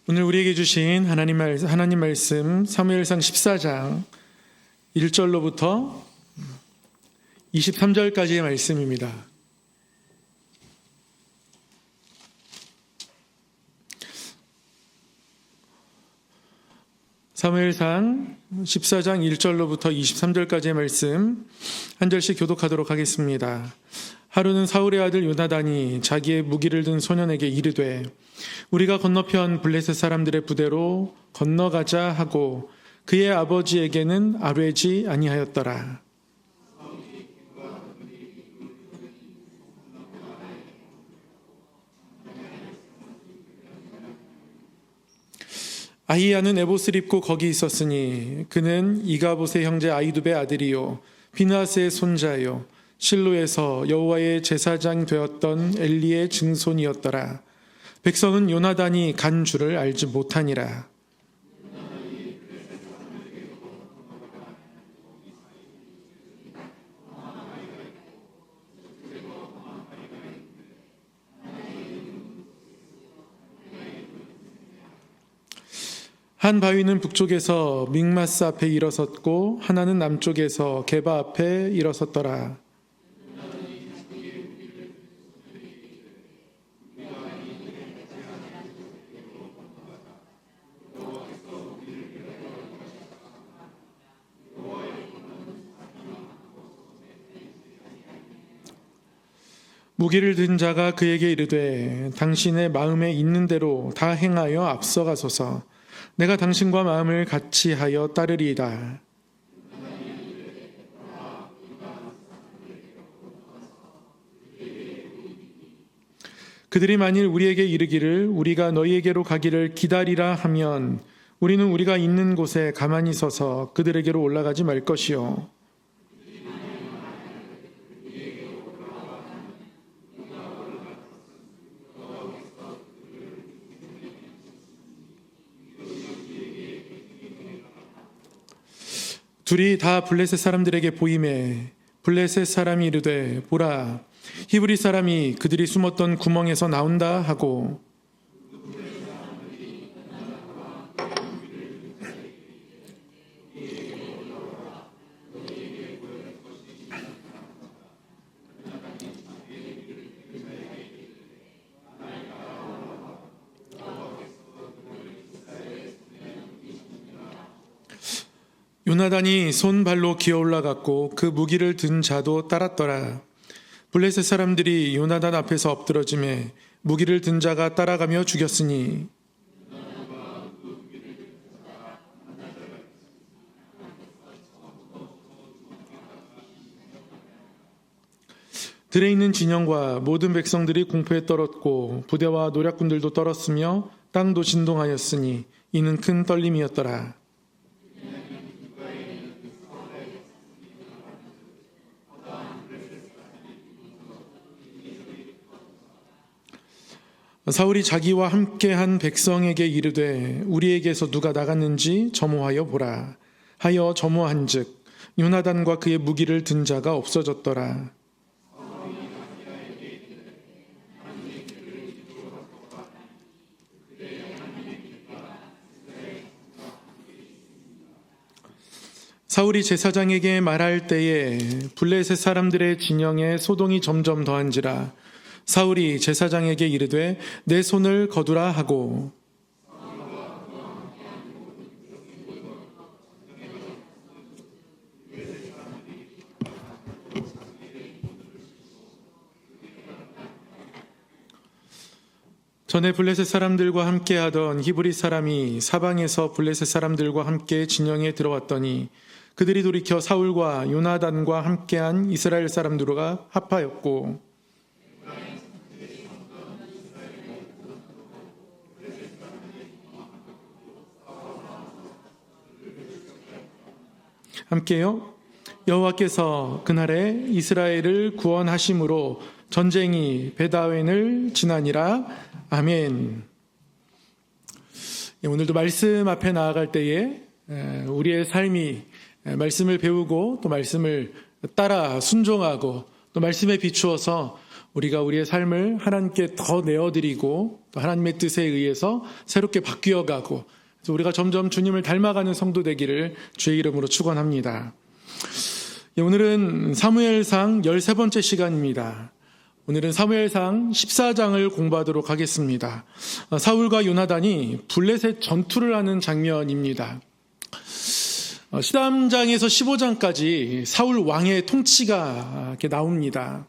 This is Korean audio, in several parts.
오늘 우리에게 주신 하나님 말씀 사무엘상 14장 1절로부터 23절까지의 말씀입니다. 사무엘상 14장 1절로부터 23절까지의 말씀 한 절씩 교독하도록 하겠습니다. 하루는 사울의 아들 요나단이 자기의 무기를 든 소년에게 이르되 우리가 건너편 블레셋 사람들의 부대로 건너가자 하고 그의 아버지에게는 아뢰지 아니하였더라. 아히야는 에봇을 입고 거기 있었으니 그는 이가봇의 형제 아이두베 아들이요 비느하스의 손자요 실로에서 여호와의 제사장 되었던 엘리의 증손이었더라. 백성은 요나단이 간 줄을 알지 못하니라. 한 바위는 북쪽에서 믹마스 앞에 일어섰고 하나는 남쪽에서 게바 앞에 일어섰더라. 무기를 든 자가 그에게 이르되 당신의 마음에 있는 대로 다 행하여 앞서가소서. 내가 당신과 마음을 같이 하여 따르리이다. 그들이 만일 우리에게 이르기를 우리가 너희에게로 가기를 기다리라 하면 우리는 우리가 있는 곳에 가만히 서서 그들에게로 올라가지 말 것이요. 둘이 다 블레셋 사람들에게 보임에 블레셋 사람이 이르되 보라 히브리 사람이 그들이 숨었던 구멍에서 나온다 하고 요나단이 손발로 기어 올라갔고 그 무기를 든 자도 따랐더라. 블레셋 사람들이 요나단 앞에서 엎드러짐에 무기를 든 자가 따라가며 죽였으니 들에 있는 진영과 모든 백성들이 공포에 떨었고 부대와 노략군들도 떨었으며 땅도 진동하였으니 이는 큰 떨림이었더라. 사울이 자기와 함께한 백성에게 이르되 우리에게서 누가 나갔는지 점호하여 보라 하여 점호한즉 요나단과 그의 무기를 든 자가 없어졌더라. 사울이 제사장에게 말할 때에 블레셋 사람들의 진영에 소동이 점점 더한지라. 사울이 제사장에게 이르되 내 손을 거두라 하고 전에 블레셋 사람들과 함께하던 히브리 사람이 사방에서 블레셋 사람들과 함께 진영에 들어왔더니 그들이 돌이켜 사울과 요나단과 함께한 이스라엘 사람들과 합하였고 함께요. 여호와께서 그날에 이스라엘을 구원하심으로 전쟁이 베다웬을 지나니라. 아멘. 오늘도 말씀 앞에 나아갈 때에 우리의 삶이 말씀을 배우고 또 말씀을 따라 순종하고 또 말씀에 비추어서 우리가 우리의 삶을 하나님께 더 내어드리고 또 하나님의 뜻에 의해서 새롭게 바뀌어가고 그래서 우리가 점점 주님을 닮아가는 성도 되기를 주의 이름으로 축원합니다. 오늘은 사무엘상 13번째 시간입니다. 오늘은 사무엘상 14장을 공부하도록 하겠습니다. 사울과 요나단이 블레셋 전투를 하는 장면입니다. 13장에서 15장까지 사울 왕의 통치가 이렇게 나옵니다.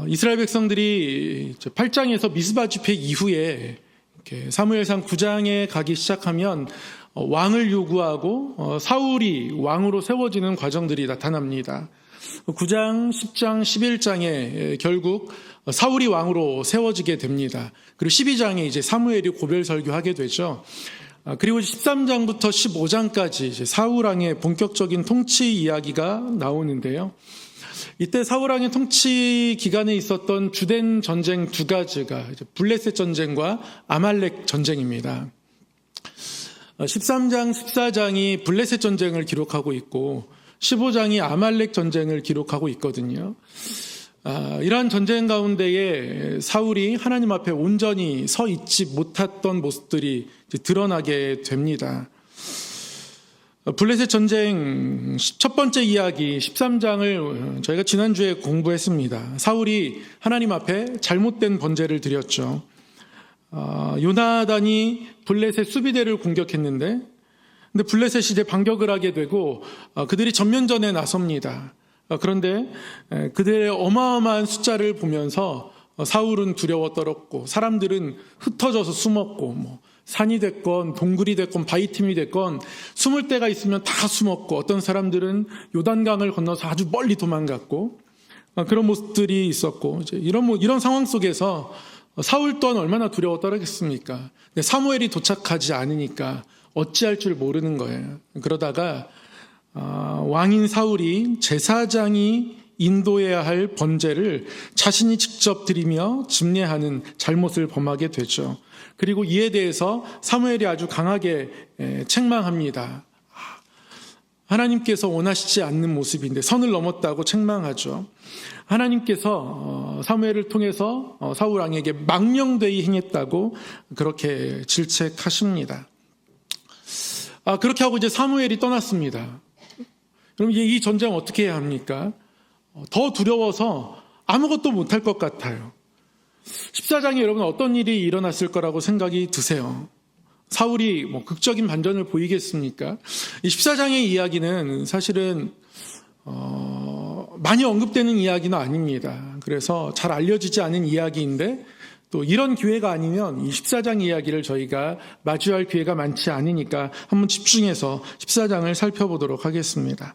이스라엘 백성들이 8장에서 미스바 집회 이후에 이렇게 사무엘상 9장에 가기 시작하면 왕을 요구하고 사울이 왕으로 세워지는 과정들이 나타납니다. 9장, 10장, 11장에 결국 사울이 왕으로 세워지게 됩니다. 그리고 12장에 이제 사무엘이 고별 설교하게 되죠. 그리고 13장부터 15장까지 이제 사울 왕의 본격적인 통치 이야기가 나오는데요. 이때 사울 왕의 통치 기간에 있었던 주된 전쟁 두 가지가 이제 블레셋 전쟁과 아말렉 전쟁입니다. 13장, 14장이 블레셋 전쟁을 기록하고 있고 15장이 아말렉 전쟁을 기록하고 있거든요. 이러한 전쟁 가운데에 사울이 하나님 앞에 온전히 서 있지 못했던 모습들이 드러나게 됩니다. 블레셋 전쟁 첫 번째 이야기 13장을 저희가 지난주에 공부했습니다. 사울이 하나님 앞에 잘못된 번제를 드렸죠. 요나단이 블레셋 수비대를 공격했는데 근데 블레셋이 이제 반격을 하게 되고 그들이 전면전에 나섭니다. 그런데 그들의 어마어마한 숫자를 보면서 사울은 두려워 떨었고 사람들은 흩어져서 숨었고 산이 됐건 동굴이 됐건 바위틈이 됐건 숨을 데가 있으면 다 숨었고 어떤 사람들은 요단강을 건너서 아주 멀리 도망갔고 그런 모습들이 있었고 이제 이런 상황 속에서 사울 또한 얼마나 두려워 떨었겠습니까? 근데 사무엘이 도착하지 않으니까 어찌할 줄 모르는 거예요. 그러다가 왕인 사울이 제사장이 인도해야 할 번제를 자신이 직접 드리며 집례하는 잘못을 범하게 되죠. 그리고 이에 대해서 사무엘이 아주 강하게 책망합니다. 하나님께서 원하시지 않는 모습인데 선을 넘었다고 책망하죠. 하나님께서 사무엘을 통해서 사울 왕에게 망령되이 행했다고 그렇게 질책하십니다. 그렇게 하고 이제 사무엘이 떠났습니다. 그럼 이 전쟁 어떻게 해야 합니까? 더 두려워서 아무것도 못할 것 같아요. 14장에 여러분 어떤 일이 일어났을 거라고 생각이 드세요? 사울이 극적인 반전을 보이겠습니까? 이 14장의 이야기는 사실은 많이 언급되는 이야기는 아닙니다. 그래서 잘 알려지지 않은 이야기인데 또 이런 기회가 아니면 이 14장 이야기를 저희가 마주할 기회가 많지 않으니까 한번 집중해서 14장을 살펴보도록 하겠습니다.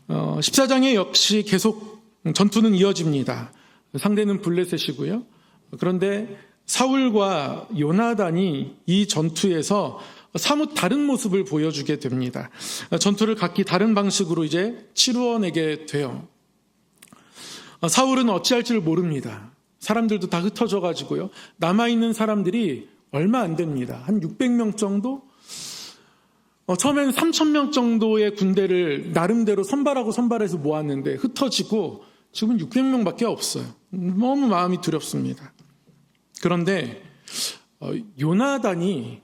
14장에 역시 계속 전투는 이어집니다. 상대는 블레셋이고요. 그런데 사울과 요나단이 이 전투에서 사뭇 다른 모습을 보여주게 됩니다. 전투를 각기 다른 방식으로 이제 치루어내게 돼요. 사울은 어찌할 줄 모릅니다. 사람들도 다 흩어져 가지고요. 남아있는 사람들이 얼마 안 됩니다. 한 600명 정도? 처음에는 3,000명 정도의 군대를 나름대로 선발해서 모았는데 흩어지고 지금 600명밖에 없어요. 너무 마음이 두렵습니다. 그런데 요나단이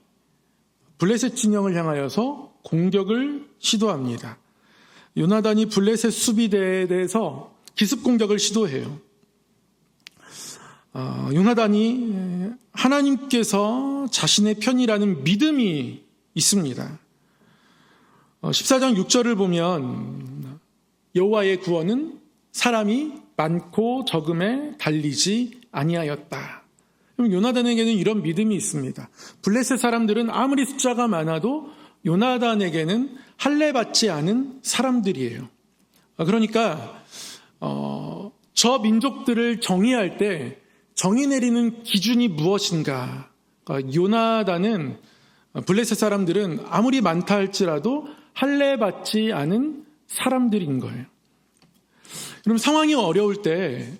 블레셋 진영을 향하여서 공격을 시도합니다. 요나단이 블레셋 수비대에 대해서 기습 공격을 시도해요. 요나단이 하나님께서 자신의 편이라는 믿음이 있습니다. 14장 6절을 보면 여호와의 구원은 사람이 많고 적음에 달리지 아니하였다. 요나단에게는 이런 믿음이 있습니다. 블레셋 사람들은 아무리 숫자가 많아도 요나단에게는 할례받지 않은 사람들이에요. 그러니까 저 민족들을 정의할 때 정의 내리는 기준이 무엇인가? 요나단은 블레셋 사람들은 아무리 많다 할지라도 할례받지 않은 사람들인 거예요. 그럼 상황이 어려울 때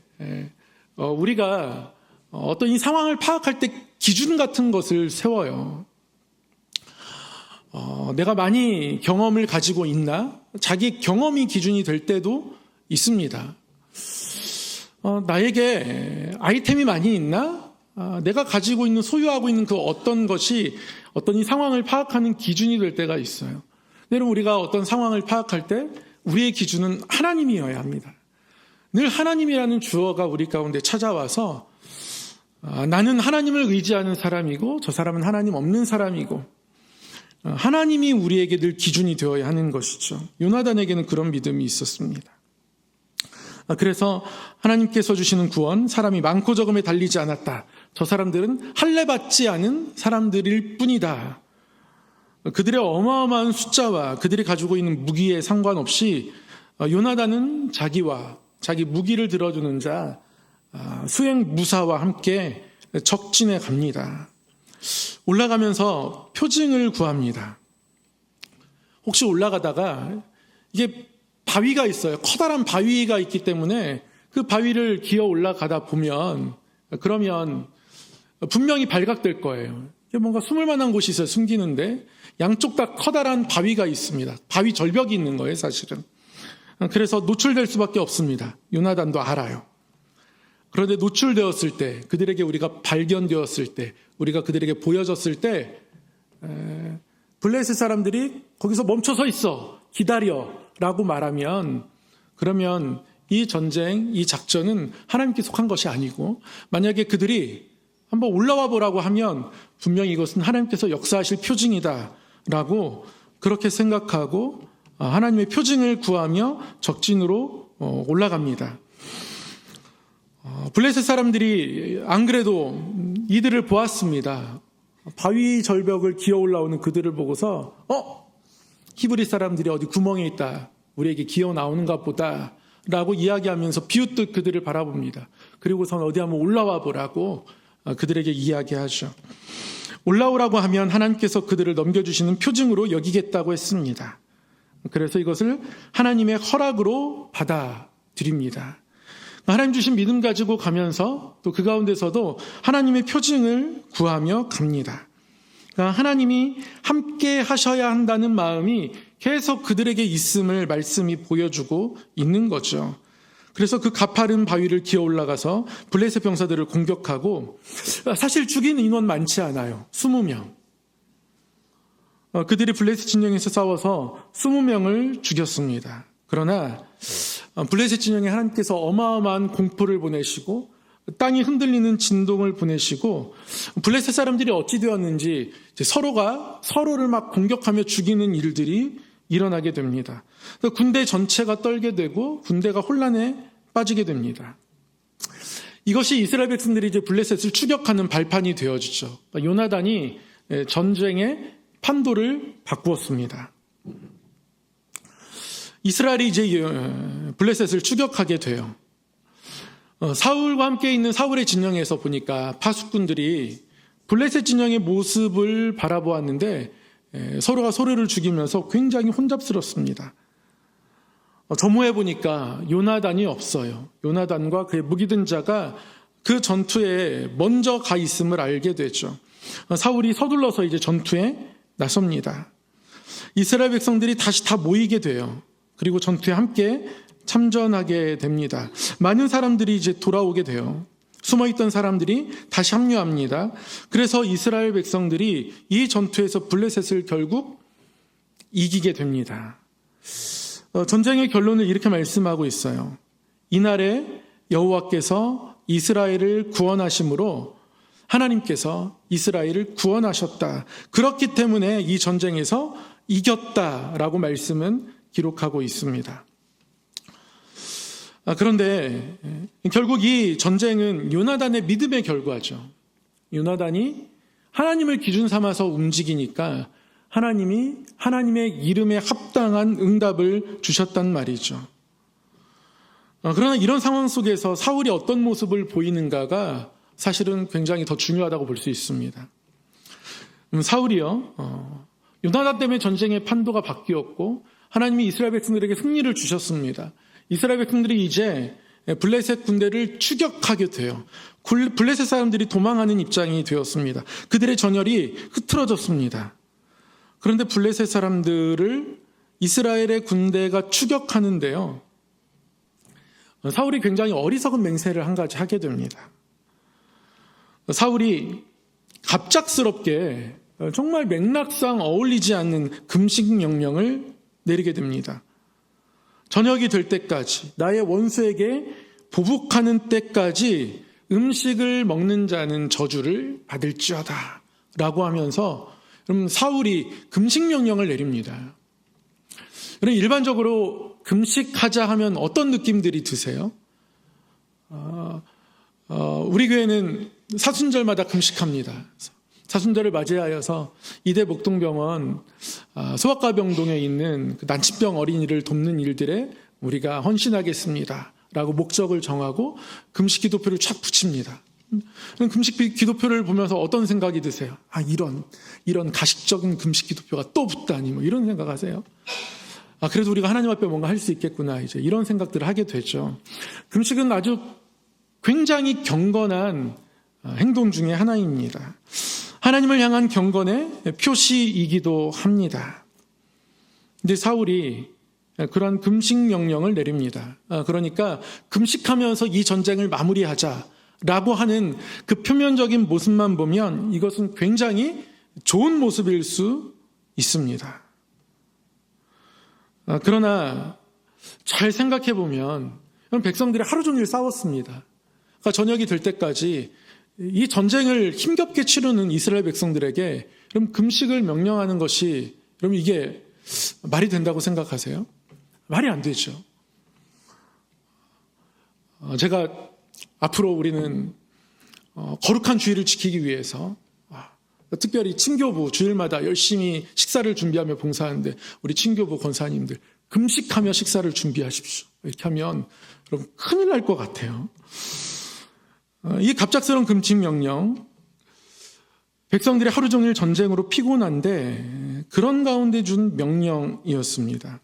우리가 어떤 이 상황을 파악할 때 기준 같은 것을 세워요. 내가 많이 경험을 가지고 있나? 자기 경험이 기준이 될 때도 있습니다. 나에게 아이템이 많이 있나? 내가 가지고 있는, 소유하고 있는 그 어떤 것이 어떤 이 상황을 파악하는 기준이 될 때가 있어요. 여러분, 우리가 어떤 상황을 파악할 때 우리의 기준은 하나님이어야 합니다. 늘 하나님이라는 주어가 우리 가운데 찾아와서 나는 하나님을 의지하는 사람이고 저 사람은 하나님 없는 사람이고 하나님이 우리에게 늘 기준이 되어야 하는 것이죠. 요나단에게는 그런 믿음이 있었습니다. 그래서 하나님께서 주시는 구원, 사람이 많고 적음에 달리지 않았다. 저 사람들은 할례받지 않은 사람들일 뿐이다. 그들의 어마어마한 숫자와 그들이 가지고 있는 무기에 상관없이 요나단은 자기와 자기 무기를 들어주는 자 수행무사와 함께 적진에 갑니다. 올라가면서 표징을 구합니다. 혹시 올라가다가 이게 바위가 있어요. 커다란 바위가 있기 때문에 그 바위를 기어 올라가다 보면 그러면 분명히 발각될 거예요. 뭔가 숨을 만한 곳이 있어요. 숨기는데 양쪽 다 커다란 바위가 있습니다. 바위 절벽이 있는 거예요, 사실은. 그래서 노출될 수밖에 없습니다. 요나단도 알아요. 그런데 노출되었을 때, 그들에게 우리가 발견되었을 때, 우리가 그들에게 보여졌을 때 블레셋 사람들이 거기서 멈춰서 있어, 기다려 라고 말하면, 그러면 이 전쟁, 이 작전은 하나님께 속한 것이 아니고, 만약에 그들이 한번 올라와 보라고 하면 분명히 이것은 하나님께서 역사하실 표징이다 라고 그렇게 생각하고 하나님의 표징을 구하며 적진으로 올라갑니다. 블레셋 사람들이 안 그래도 이들을 보았습니다. 바위 절벽을 기어 올라오는 그들을 보고서 히브리 사람들이 어디 구멍에 있다, 우리에게 기어 나오는가 보다 라고 이야기하면서 비웃듯 그들을 바라봅니다. 그리고선 어디 한번 올라와 보라고 그들에게 이야기하죠. 올라오라고 하면 하나님께서 그들을 넘겨주시는 표징으로 여기겠다고 했습니다. 그래서 이것을 하나님의 허락으로 받아들입니다. 하나님 주신 믿음 가지고 가면서 또 그 가운데서도 하나님의 표징을 구하며 갑니다. 그러니까 하나님이 함께 하셔야 한다는 마음이 계속 그들에게 있음을 말씀이 보여주고 있는 거죠. 그래서 그 가파른 바위를 기어 올라가서 블레셋 병사들을 공격하고, 사실 죽인 인원 많지 않아요. 20명. 그들이 블레셋 진영에서 싸워서 20명을 죽였습니다. 그러나 블레셋 진영에 하나님께서 어마어마한 공포를 보내시고 땅이 흔들리는 진동을 보내시고, 블레셋 사람들이 어찌 되었는지 서로가 서로를 막 공격하며 죽이는 일들이 일어나게 됩니다. 군대 전체가 떨게 되고 군대가 혼란에 빠지게 됩니다. 이것이 이스라엘 백성들이 이제 블레셋을 추격하는 발판이 되어지죠. 요나단이 전쟁의 판도를 바꾸었습니다. 이스라엘이 이제 블레셋을 추격하게 돼요. 사울과 함께 있는 사울의 진영에서 보니까 파수꾼들이 블레셋 진영의 모습을 바라보았는데 서로가 서로를 죽이면서 굉장히 혼잡스럽습니다. 점호해 보니까 요나단이 없어요. 요나단과 그의 무기든 자가 그 전투에 먼저 가 있음을 알게 되죠. 사울이 서둘러서 이제 전투에 나섭니다. 이스라엘 백성들이 다시 다 모이게 돼요. 그리고 전투에 함께 참전하게 됩니다. 많은 사람들이 이제 돌아오게 돼요. 숨어있던 사람들이 다시 합류합니다. 그래서 이스라엘 백성들이 이 전투에서 블레셋을 결국 이기게 됩니다. 전쟁의 결론을 이렇게 말씀하고 있어요. 이날에 여호와께서 이스라엘을 구원하심으로 하나님께서 이스라엘을 구원하셨다. 그렇기 때문에 이 전쟁에서 이겼다라고 말씀은 기록하고 있습니다. 그런데 결국 이 전쟁은 요나단의 믿음의 결과죠. 요나단이 하나님을 기준 삼아서 움직이니까 하나님이 하나님의 이름에 합당한 응답을 주셨단 말이죠. 그러나 이런 상황 속에서 사울이 어떤 모습을 보이는가가 사실은 굉장히 더 중요하다고 볼 수 있습니다. 사울이요, 요나단 때문에 전쟁의 판도가 바뀌었고 하나님이 이스라엘 백성들에게 승리를 주셨습니다. 이스라엘 백성들이 이제 블레셋 군대를 추격하게 돼요. 블레셋 사람들이 도망하는 입장이 되었습니다. 그들의 전열이 흐트러졌습니다. 그런데 블레셋 사람들을 이스라엘의 군대가 추격하는데요, 사울이 굉장히 어리석은 맹세를 한 가지 하게 됩니다. 사울이 갑작스럽게 정말 맥락상 어울리지 않는 금식 명령을 내리게 됩니다. 저녁이 될 때까지, 나의 원수에게 보복하는 때까지 음식을 먹는 자는 저주를 받을지어다 라고 하면서 사울이 금식 명령을 내립니다. 일반적으로 금식하자 하면 어떤 느낌들이 드세요? 우리 교회는 사순절마다 금식합니다. 사순절을 맞이하여서 이대 목동병원 소아과병동에 있는 난치병 어린이를 돕는 일들에 우리가 헌신하겠습니다 라고 목적을 정하고 금식 기도표를 쫙 붙입니다. 금식 기도표를 보면서 어떤 생각이 드세요? 이런 가식적인 금식 기도표가 또 붙다니 이런 생각하세요? 그래도 우리가 하나님 앞에 뭔가 할 수 있겠구나, 이제 이런 생각들을 하게 되죠. 금식은 아주 굉장히 경건한 행동 중에 하나입니다. 하나님을 향한 경건의 표시이기도 합니다. 근데 사울이 그런 금식 명령을 내립니다. 그러니까 금식하면서 이 전쟁을 마무리하자라고 하는 그 표면적인 모습만 보면 이것은 굉장히 좋은 모습일 수 있습니다. 그러나 잘 생각해 보면 백성들이 하루 종일 싸웠습니다. 그러니까 저녁이 될 때까지 이 전쟁을 힘겹게 치르는 이스라엘 백성들에게 그럼 금식을 명령하는 것이 그럼 이게 말이 된다고 생각하세요? 말이 안 되죠. 제가 앞으로 우리는 거룩한 주일을 지키기 위해서 특별히 친교부 주일마다 열심히 식사를 준비하며 봉사하는데 우리 친교부 권사님들 금식하며 식사를 준비하십시오. 이렇게 하면 여러분 큰일 날 것 같아요. 이 갑작스러운 금식 명령, 백성들이 하루 종일 전쟁으로 피곤한데 그런 가운데 준 명령이었습니다.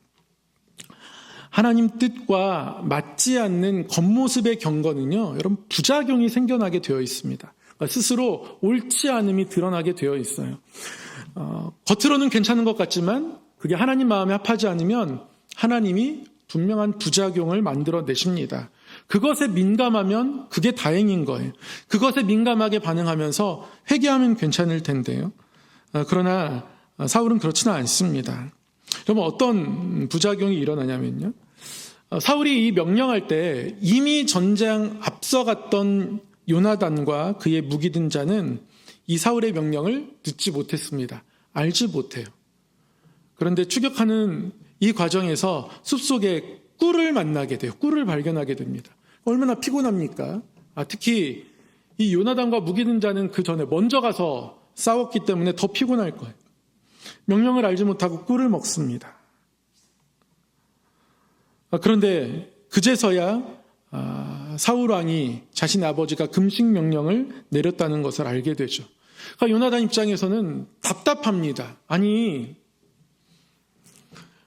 하나님 뜻과 맞지 않는 겉모습의 경건은요, 여러분 부작용이 생겨나게 되어 있습니다. 스스로 옳지 않음이 드러나게 되어 있어요. 겉으로는 괜찮은 것 같지만 그게 하나님 마음에 합하지 않으면 하나님이 분명한 부작용을 만들어내십니다. 그것에 민감하면 그게 다행인 거예요. 그것에 민감하게 반응하면서 회개하면 괜찮을 텐데요. 그러나 사울은 그렇지는 않습니다. 그러면 어떤 부작용이 일어나냐면요. 사울이 이 명령할 때 이미 전쟁 앞서갔던 요나단과 그의 무기 든 자는 이 사울의 명령을 듣지 못했습니다. 알지 못해요. 그런데 추격하는 이 과정에서 숲속에 꿀을 만나게 돼요. 꿀을 발견하게 됩니다. 얼마나 피곤합니까? 특히 이 요나단과 무기 든 자는 그 전에 먼저 가서 싸웠기 때문에 더 피곤할 거예요. 명령을 알지 못하고 꿀을 먹습니다. 그런데 그제서야 사울 왕이 자신의 아버지가 금식 명령을 내렸다는 것을 알게 되죠. 그러니까 요나단 입장에서는 답답합니다. 아니,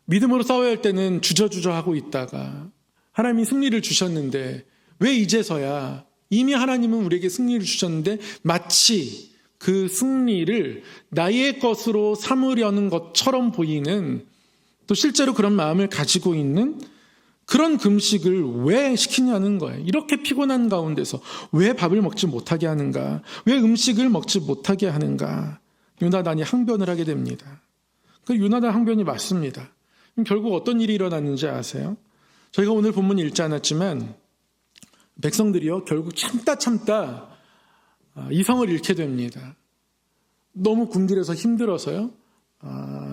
믿음으로 싸워야 할 때는 주저주저하고 있다가 하나님이 승리를 주셨는데 왜 이제서야, 이미 하나님은 우리에게 승리를 주셨는데 마치 그 승리를 나의 것으로 삼으려는 것처럼 보이는, 또 실제로 그런 마음을 가지고 있는 그런 금식을 왜 시키냐는 거예요. 이렇게 피곤한 가운데서 왜 밥을 먹지 못하게 하는가? 왜 음식을 먹지 못하게 하는가? 요나단이 항변을 하게 됩니다. 그 요나단 항변이 맞습니다. 결국 어떤 일이 일어났는지 아세요? 저희가 오늘 본문 읽지 않았지만 백성들이요, 결국 참다 이성을 잃게 됩니다. 너무 굶주려서 힘들어서요,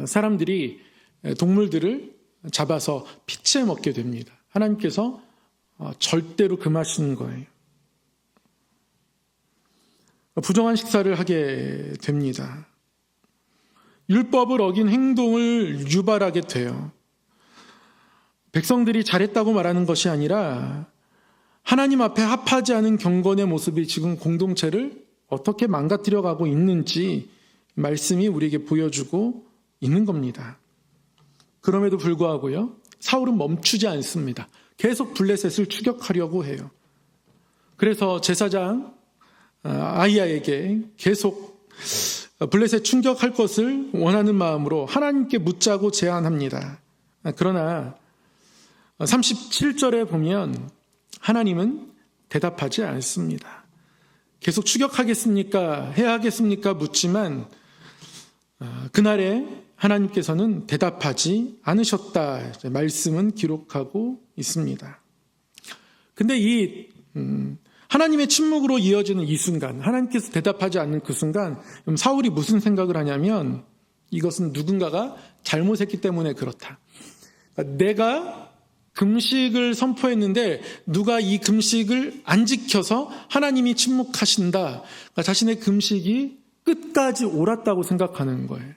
사람들이 동물들을 잡아서 피채 먹게 됩니다. 하나님께서 절대로 금하시는 거예요. 부정한 식사를 하게 됩니다. 율법을 어긴 행동을 유발하게 돼요. 백성들이 잘했다고 말하는 것이 아니라 하나님 앞에 합하지 않은 경건의 모습이 지금 공동체를 어떻게 망가뜨려 가고 있는지 말씀이 우리에게 보여주고 있는 겁니다. 그럼에도 불구하고요, 사울은 멈추지 않습니다. 계속 블레셋을 추격하려고 해요. 그래서 제사장 아히야에게 계속 블레셋 충격할 것을 원하는 마음으로 하나님께 묻자고 제안합니다. 그러나 37절에 보면 하나님은 대답하지 않습니다. 계속 추격하겠습니까? 해야 하겠습니까? 묻지만 그날에 하나님께서는 대답하지 않으셨다. 말씀은 기록하고 있습니다. 근데 이 하나님의 침묵으로 이어지는 이 순간, 하나님께서 대답하지 않는 그 순간, 사울이 무슨 생각을 하냐면 이것은 누군가가 잘못했기 때문에 그렇다. 내가 금식을 선포했는데 누가 이 금식을 안 지켜서 하나님이 침묵하신다. 그러니까 자신의 금식이 끝까지 옳았다고 생각하는 거예요.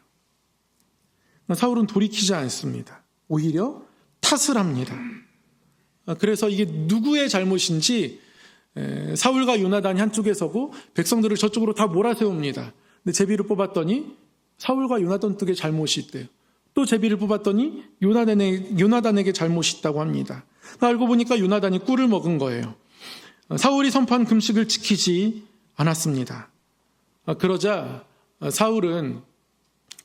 사울은 돌이키지 않습니다. 오히려 탓을 합니다. 그래서 이게 누구의 잘못인지 사울과 요나단이 한쪽에 서고 백성들을 저쪽으로 다 몰아세웁니다. 근데 제비를 뽑았더니 사울과 요나단 쪽에 잘못이 있대요. 또 제비를 뽑았더니 요나단에게 잘못이 있다고 합니다. 알고 보니까 요나단이 꿀을 먹은 거예요. 사울이 선포한 금식을 지키지 않았습니다. 그러자 사울은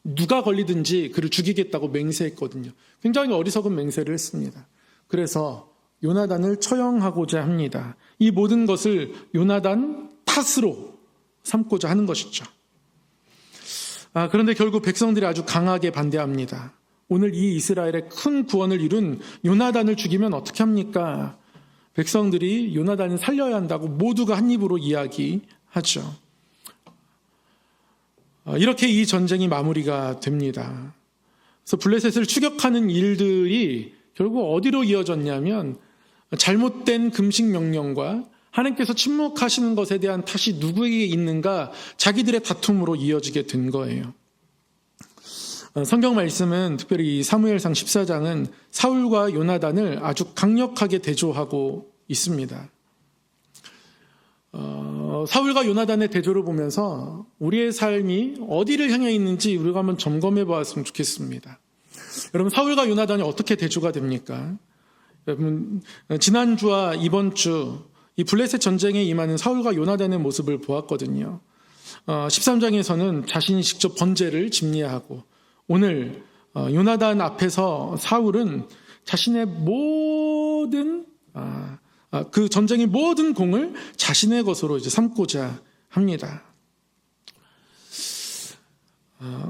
누가 걸리든지 그를 죽이겠다고 맹세했거든요. 굉장히 어리석은 맹세를 했습니다. 그래서 요나단을 처형하고자 합니다. 이 모든 것을 요나단 탓으로 삼고자 하는 것이죠. 그런데 결국 백성들이 아주 강하게 반대합니다. 오늘 이 이스라엘의 큰 구원을 이룬 요나단을 죽이면 어떻게 합니까? 백성들이 요나단을 살려야 한다고 모두가 한 입으로 이야기하죠. 이렇게 이 전쟁이 마무리가 됩니다. 그래서 블레셋을 추격하는 일들이 결국 어디로 이어졌냐면 잘못된 금식 명령과 하나님께서 침묵하시는 것에 대한 탓이 누구에게 있는가 자기들의 다툼으로 이어지게 된 거예요. 성경 말씀은 특별히 이 사무엘상 14장은 사울과 요나단을 아주 강력하게 대조하고 있습니다. 사울과 요나단의 대조를 보면서 우리의 삶이 어디를 향해 있는지 우리가 한번 점검해 보았으면 좋겠습니다. 여러분, 사울과 요나단이 어떻게 대조가 됩니까? 여러분, 지난주와 이번 주 이 블레셋 전쟁에 임하는 사울과 요나단의 모습을 보았거든요. 13장에서는 자신이 직접 번제를 집례하고, 오늘 요나단 앞에서 사울은 자신의 모든 그 전쟁의 모든 공을 자신의 것으로 이제 삼고자 합니다.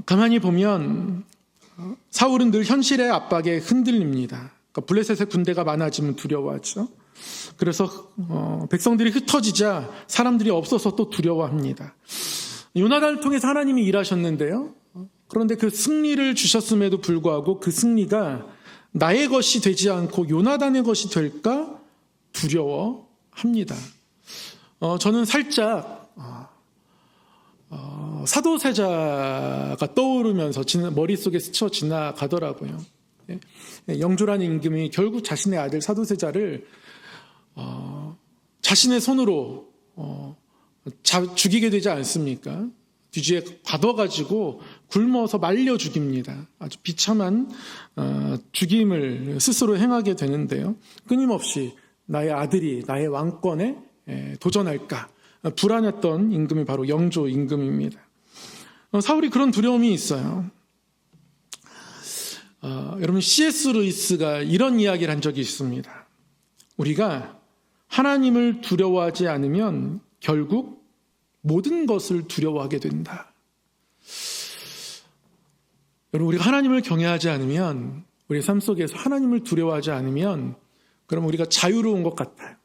가만히 보면 사울은 늘 현실의 압박에 흔들립니다. 그러니까 블레셋의 군대가 많아지면 두려워하죠. 그래서 백성들이 흩어지자 사람들이 없어서 또 두려워합니다. 요나단을 통해서 하나님이 일하셨는데요. 그런데 그 승리를 주셨음에도 불구하고 그 승리가 나의 것이 되지 않고 요나단의 것이 될까 두려워합니다. 저는 살짝 사도세자가 떠오르면서 머릿속에 스쳐 지나가더라고요. 영조라는 임금이 결국 자신의 아들 사도세자를 자신의 손으로 죽이게 되지 않습니까? 뒤지에 가둬가지고 굶어서 말려 죽입니다. 아주 비참한 죽임을 스스로 행하게 되는데요. 끊임없이 나의 아들이 나의 왕권에 도전할까 불안했던 임금이 바로 영조 임금입니다. 사울이 그런 두려움이 있어요. 여러분, C.S. 루이스가 이런 이야기를 한 적이 있습니다. 우리가 하나님을 두려워하지 않으면 결국 모든 것을 두려워하게 된다. 여러분, 우리가 하나님을 경외하지 않으면, 우리 삶 속에서 하나님을 두려워하지 않으면 그럼 우리가 자유로운 것 같아요.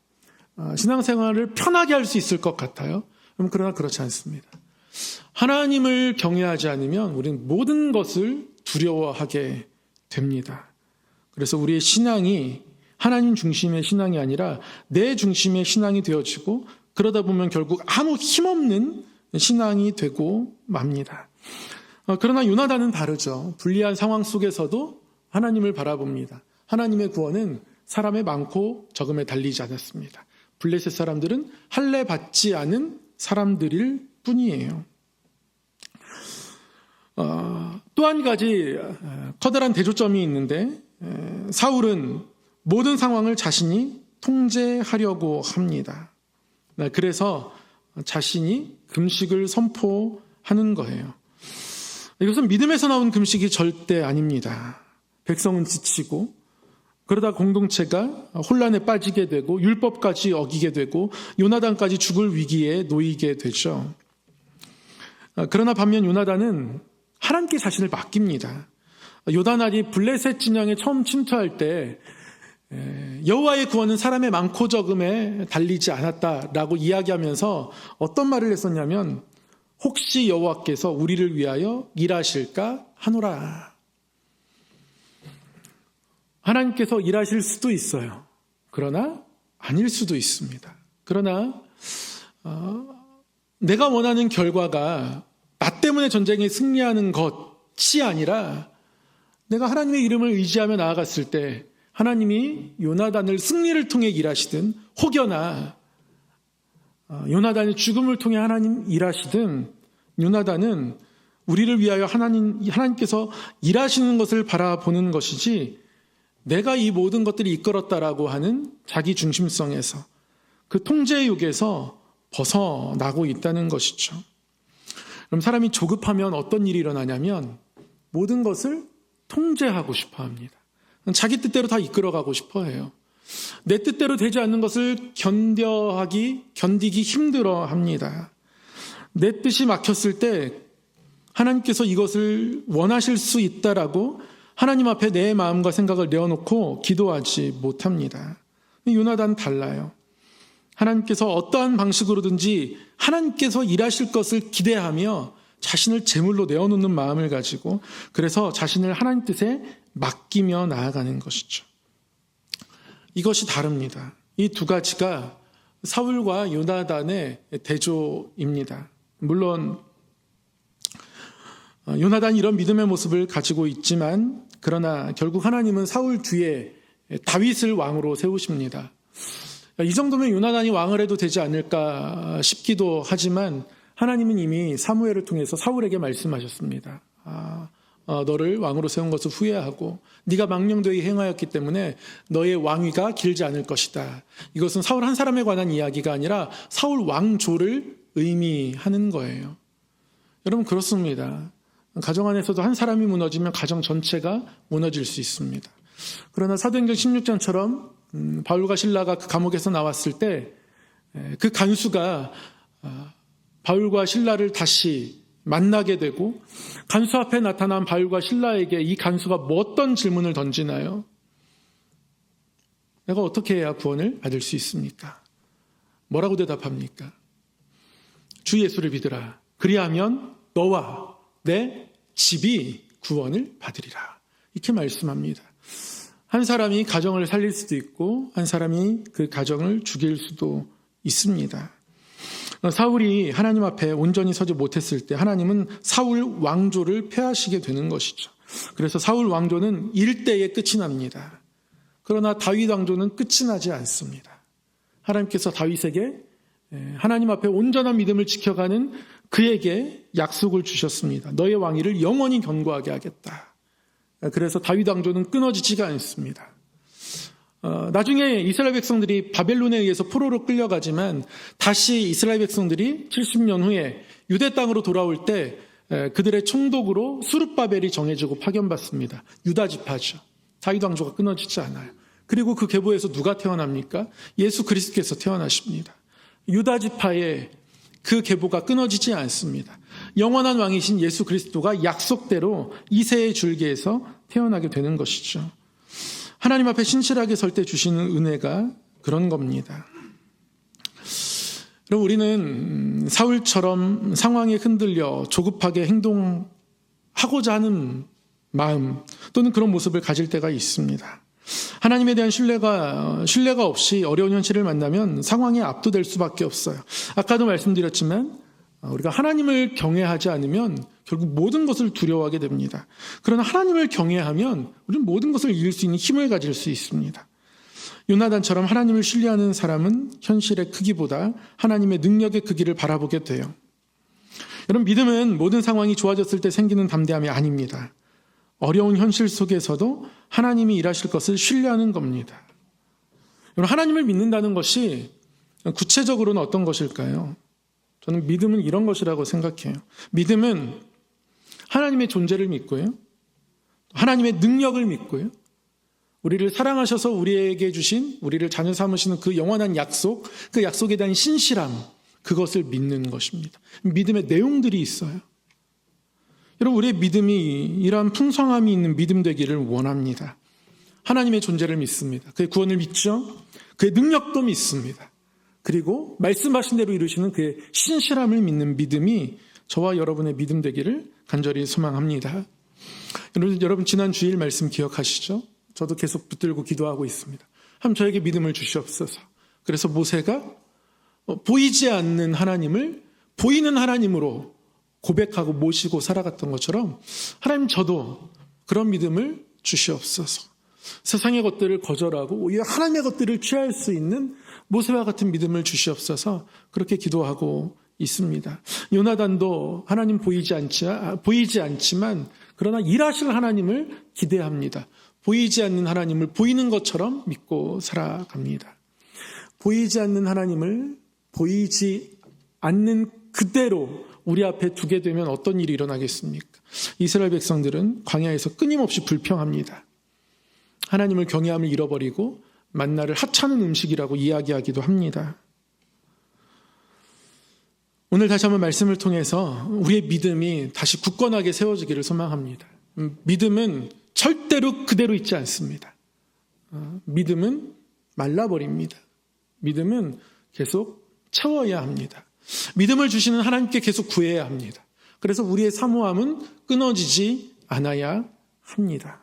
신앙생활을 편하게 할 수 있을 것 같아요. 그러나 그렇지 않습니다. 하나님을 경외하지 않으면 우리는 모든 것을 두려워하게 됩니다. 그래서 우리의 신앙이 하나님 중심의 신앙이 아니라 내 중심의 신앙이 되어지고, 그러다 보면 결국 아무 힘없는 신앙이 되고 맙니다. 그러나 요나단은 다르죠. 불리한 상황 속에서도 하나님을 바라봅니다. 하나님의 구원은 사람의 많고 적음에 달리지 않았습니다. 블레셋 사람들은 할례 받지 않은 사람들일 뿐이에요. 또 한 가지 커다란 대조점이 있는데, 사울은 모든 상황을 자신이 통제하려고 합니다. 그래서 자신이 금식을 선포하는 거예요. 이것은 믿음에서 나온 금식이 절대 아닙니다. 백성은 지치고 그러다 공동체가 혼란에 빠지게 되고 율법까지 어기게 되고 요나단까지 죽을 위기에 놓이게 되죠. 그러나 반면 요나단은 하나님께 자신을 맡깁니다. 요나단이 블레셋 진영에 처음 침투할 때 여호와의 구원은 사람의 많고 적음에 달리지 않았다라고 이야기하면서 어떤 말을 했었냐면 혹시 여호와께서 우리를 위하여 일하실까 하노라. 하나님께서 일하실 수도 있어요. 그러나 아닐 수도 있습니다. 그러나 내가 원하는 결과가 나 때문에 전쟁에 승리하는 것이 아니라 내가 하나님의 이름을 의지하며 나아갔을 때 하나님이 요나단을 승리를 통해 일하시든 혹여나 요나단의 죽음을 통해 하나님 일하시든 요나단은 우리를 위하여 하나님께서 일하시는 것을 바라보는 것이지 내가 이 모든 것들이 이끌었다라고 하는 자기 중심성에서 그 통제욕에서 벗어나고 있다는 것이죠. 그럼 사람이 조급하면 어떤 일이 일어나냐면 모든 것을 통제하고 싶어 합니다. 자기 뜻대로 다 이끌어가고 싶어 해요. 내 뜻대로 되지 않는 것을 견디기 힘들어 합니다. 내 뜻이 막혔을 때 하나님께서 이것을 원하실 수 있다라고 하나님 앞에 내 마음과 생각을 내어놓고 기도하지 못합니다. 요나단 달라요. 하나님께서 어떠한 방식으로든지 하나님께서 일하실 것을 기대하며 자신을 제물로 내어놓는 마음을 가지고 그래서 자신을 하나님 뜻에 맡기며 나아가는 것이죠. 이것이 다릅니다. 이 두 가지가 사울과 요나단의 대조입니다. 물론 요나단이 이런 믿음의 모습을 가지고 있지만 그러나 결국 하나님은 사울 뒤에 다윗을 왕으로 세우십니다. 이 정도면 요나단이 왕을 해도 되지 않을까 싶기도 하지만 하나님은 이미 사무엘을 통해서 사울에게 말씀하셨습니다. 너를 왕으로 세운 것을 후회하고 네가 망령되이 행하였기 때문에 너의 왕위가 길지 않을 것이다. 이것은 사울 한 사람에 관한 이야기가 아니라 사울 왕조를 의미하는 거예요. 여러분 그렇습니다. 가정 안에서도 한 사람이 무너지면 가정 전체가 무너질 수 있습니다. 그러나 사도행전 16장처럼 바울과 실라가 그 감옥에서 나왔을 때 그 간수가 바울과 실라를 다시 만나게 되고 간수 앞에 나타난 바울과 실라에게 이 간수가 뭐 어떤 질문을 던지나요? 내가 어떻게 해야 구원을 받을 수 있습니까? 뭐라고 대답합니까? 주 예수를 믿으라. 그리하면 너와 내 집이 구원을 받으리라. 이렇게 말씀합니다. 한 사람이 가정을 살릴 수도 있고 한 사람이 그 가정을 죽일 수도 있습니다. 사울이 하나님 앞에 온전히 서지 못했을 때 하나님은 사울 왕조를 폐하시게 되는 것이죠. 그래서 사울 왕조는 일대에 끝이 납니다. 그러나 다윗 왕조는 끝이 나지 않습니다. 하나님께서 다윗에게 하나님 앞에 온전한 믿음을 지켜가는 그에게 약속을 주셨습니다. 너의 왕위를 영원히 견고하게 하겠다. 그래서 다윗 왕조는 끊어지지가 않습니다. 나중에 이스라엘 백성들이 바벨론에 의해서 포로로 끌려가지만 다시 이스라엘 백성들이 70년 후에 유대 땅으로 돌아올 때 그들의 총독으로 수룹바벨이 정해지고 파견받습니다. 유다 지파죠. 다윗 왕조가 끊어지지 않아요. 그리고 그 계보에서 누가 태어납니까? 예수 그리스도께서 태어나십니다. 유다 지파의 그 계보가 끊어지지 않습니다. 영원한 왕이신 예수 그리스도가 약속대로 이새의 줄기에서 태어나게 되는 것이죠. 하나님 앞에 신실하게 설 때 주시는 은혜가 그런 겁니다. 그럼 우리는 사울처럼 상황에 흔들려 조급하게 행동하고자 하는 마음 또는 그런 모습을 가질 때가 있습니다. 하나님에 대한 신뢰가 없이 어려운 현실을 만나면 상황에 압도될 수밖에 없어요. 아까도 말씀드렸지만 우리가 하나님을 경외하지 않으면 결국 모든 것을 두려워하게 됩니다. 그러나 하나님을 경외하면 우리는 모든 것을 이길 수 있는 힘을 가질 수 있습니다. 요나단처럼 하나님을 신뢰하는 사람은 현실의 크기보다 하나님의 능력의 크기를 바라보게 돼요. 여러분 믿음은 모든 상황이 좋아졌을 때 생기는 담대함이 아닙니다. 어려운 현실 속에서도 하나님이 일하실 것을 신뢰하는 겁니다. 여러분 하나님을 믿는다는 것이 구체적으로는 어떤 것일까요? 저는 믿음은 이런 것이라고 생각해요. 믿음은 하나님의 존재를 믿고요. 하나님의 능력을 믿고요. 우리를 사랑하셔서 우리에게 주신, 우리를 자녀 삼으시는 그 영원한 약속, 그 약속에 대한 신실함, 그것을 믿는 것입니다. 믿음의 내용들이 있어요. 여러분, 우리의 믿음이 이러한 풍성함이 있는 믿음 되기를 원합니다. 하나님의 존재를 믿습니다. 그의 구원을 믿죠. 그의 능력도 믿습니다. 그리고 말씀하신 대로 이루시는 그의 신실함을 믿는 믿음이 저와 여러분의 믿음 되기를 간절히 소망합니다. 여러분 지난 주일 말씀 기억하시죠? 저도 계속 붙들고 기도하고 있습니다. 하나님, 저에게 믿음을 주시옵소서. 그래서 모세가 보이지 않는 하나님을 보이는 하나님으로 고백하고 모시고 살아갔던 것처럼 하나님, 저도 그런 믿음을 주시옵소서. 세상의 것들을 거절하고 오히려 하나님의 것들을 취할 수 있는 모세와 같은 믿음을 주시옵소서. 그렇게 기도하고 있습니다. 요나단도 하나님 보이지 않지만 그러나 일하실 하나님을 기대합니다. 보이지 않는 하나님을 보이는 것처럼 믿고 살아갑니다. 보이지 않는 하나님을 보이지 않는 그대로 우리 앞에 두게 되면 어떤 일이 일어나겠습니까? 이스라엘 백성들은 광야에서 끊임없이 불평합니다. 하나님을 경외함을 잃어버리고 만나를 하찮은 음식이라고 이야기하기도 합니다. 오늘 다시 한번 말씀을 통해서 우리의 믿음이 다시 굳건하게 세워지기를 소망합니다. 믿음은 절대로 그대로 있지 않습니다. 믿음은 말라버립니다. 믿음은 계속 채워야 합니다. 믿음을 주시는 하나님께 계속 구해야 합니다. 그래서 우리의 사모함은 끊어지지 않아야 합니다.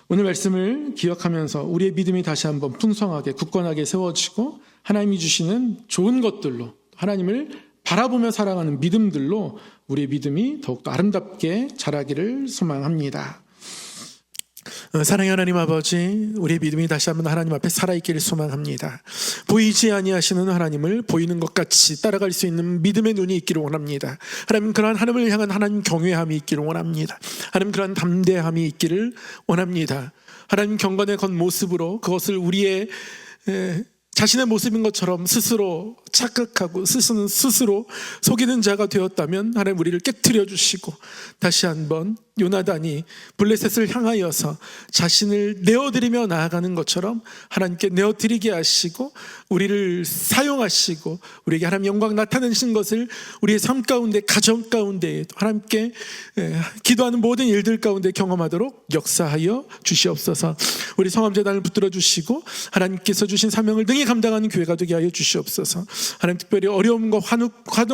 오늘 말씀을 기억하면서 우리의 믿음이 다시 한번 풍성하게 굳건하게 세워지고 하나님이 주시는 좋은 것들로, 하나님을 바라보며 살아가는 믿음들로 우리의 믿음이 더욱더 아름답게 자라기를 소망합니다. 사랑의 하나님 아버지, 우리의 믿음이 다시 한번 하나님 앞에 살아있기를 소망합니다. 보이지 아니하시는 하나님을 보이는 것 같이 따라갈 수 있는 믿음의 눈이 있기를 원합니다. 하나님, 그러한 하나님을 향한 하나님 경외함이 있기를 원합니다. 하나님, 그러한 담대함이 있기를 원합니다. 하나님, 경건의 겉모습으로 그것을 우리의 자신의 모습인 것처럼 스스로 착각하고 스스로 속이는 자가 되었다면 하나님, 우리를 깨트려 주시고 다시 한번 요나단이 블레셋을 향하여서 자신을 내어드리며 나아가는 것처럼 하나님께 내어드리게 하시고 우리를 사용하시고 우리에게 하나님 영광 나타내신 것을 우리의 삶 가운데, 가정 가운데, 하나님께 기도하는 모든 일들 가운데 경험하도록 역사하여 주시옵소서. 우리 성함재단을 붙들어 주시고 하나님께서 주신 사명을 능히 감당하는 교회가 되게 하여 주시옵소서. 하나님, 특별히 어려움과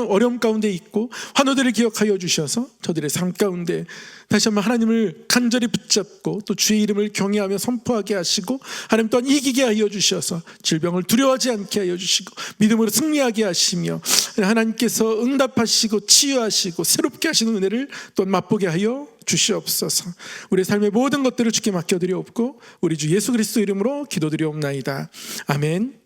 어려움 가운데 있고 환우들을 기억하여 주셔서 저들의 삶 가운데 다시 한번 하나님을 간절히 붙잡고 또 주의 이름을 경외하며 선포하게 하시고 하나님 또한 이기게 하여 주셔서 질병을 두려워하지 않게 하여 주시고 믿음으로 승리하게 하시며 하나님께서 응답하시고 치유하시고 새롭게 하시는 은혜를 또 맛보게 하여 주시옵소서. 우리의 삶의 모든 것들을 주께 맡겨드리옵고 우리 주 예수 그리스도 이름으로 기도드리옵나이다. 아멘.